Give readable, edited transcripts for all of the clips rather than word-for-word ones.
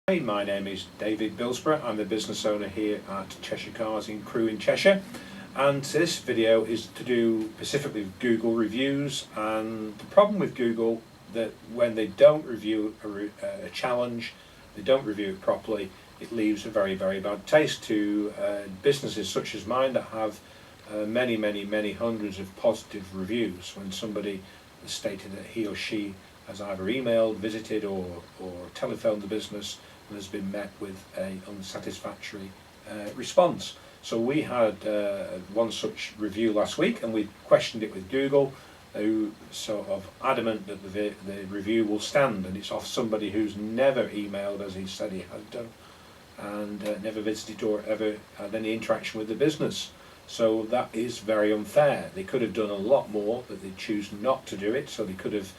Hey, my name is David Bilsborough. I'm the business owner here at Cheshire Cars in Crewe in Cheshire, and this video is to do specifically with Google reviews. And the problem with Google, that when they don't review a challenge, they don't review it properly, it leaves a very bad taste to businesses such as mine that have many hundreds of positive reviews. When somebody has stated that he or she has either emailed, visited or telephoned the business and has been met with a unsatisfactory response. So we had one such review last week, and we questioned it with Google, who sort of adamant that the review will stand, and it's off somebody who's never emailed as he said he had done, and never visited or ever had any interaction with the business. So that is very unfair. They could have done a lot more, but they choose not to do it. So they could have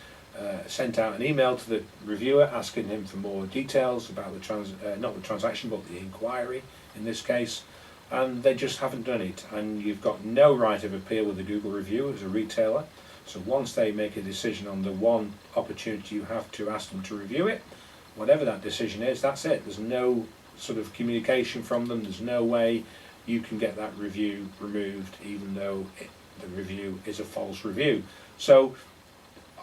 sent out an email to the reviewer asking him for more details about the not the transaction but the inquiry in this case, and they just haven't done it. And you've got no right of appeal with the Google review as a retailer. So once they make a decision on the one opportunity you have to ask them to review it, whatever that decision is, that's it. There's no sort of communication from them. There's no way you can get that review removed, even though the review is a false review. So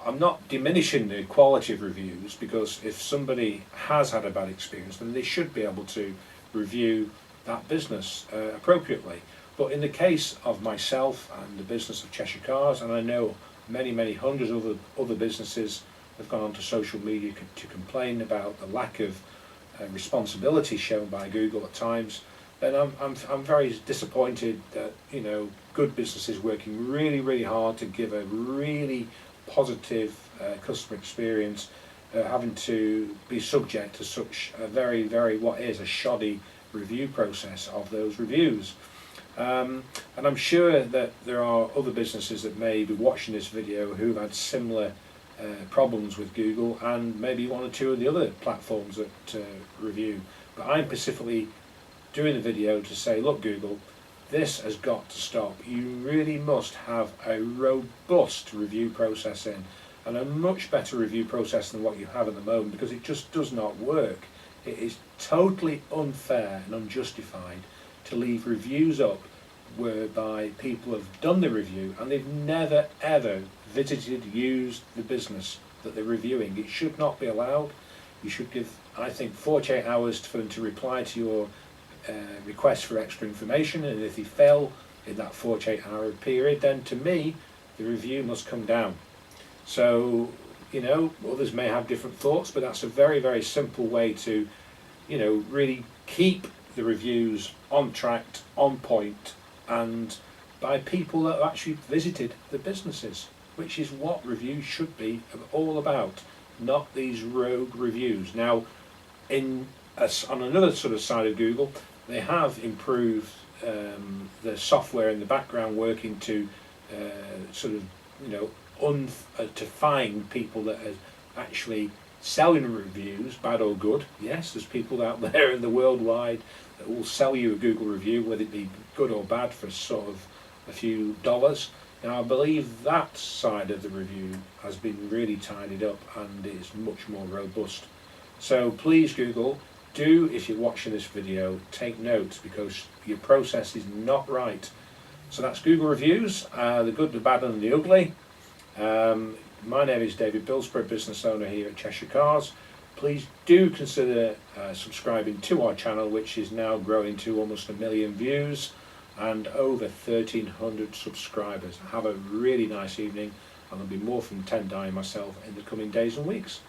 I'm not diminishing the quality of reviews, because if somebody has had a bad experience, then they should be able to review that business appropriately. But in the case of myself and the business of Cheshire Cars, and I know many hundreds of other businesses have gone onto social media to complain about the lack of responsibility shown by Google at times, then I'm very disappointed that, you know, good businesses working really hard to give a really positive customer experience having to be subject to such a very what is a shoddy review process of those reviews. And I'm sure that there are other businesses that may be watching this video who've had similar problems with Google, and maybe one or two of the other platforms that review. But I'm specifically doing the video to say, look Google, this has got to stop. You really must have a robust review process in, and a much better review process than what you have at the moment, because it just does not work. It is totally unfair and unjustified to leave reviews up whereby people have done the review and they've never ever visited, used the business that they're reviewing. It should not be allowed. You should give, I think, 48 hours for them to reply to your request for extra information, and if they fail in that 48-hour period, then to me the review must come down. So, you know, others may have different thoughts, but that's a very simple way to, you know, really keep the reviews on track, on point, and by people that have actually visited the businesses, which is what reviews should be all about, not these rogue reviews. Now, on another sort of side of Google, they have improved the software in the background working to sort of, you know, to find people that are actually selling reviews, bad or good. Yes, there's people out there in the worldwide that will sell you a Google review, whether it be good or bad, for sort of a few dollars. Now I believe that side of the review has been really tidied up and is much more robust. So please Google, do, if you're watching this video, take notes, because your process is not right. So that's Google reviews, the good, the bad and the ugly. My name is David Bilsborough, business owner here at Cheshire Cars. Please do consider subscribing to our channel, which is now growing to almost 1 million views and over 1,300 subscribers. Have a really nice evening, and there'll be more from 10 Dying myself in the coming days and weeks.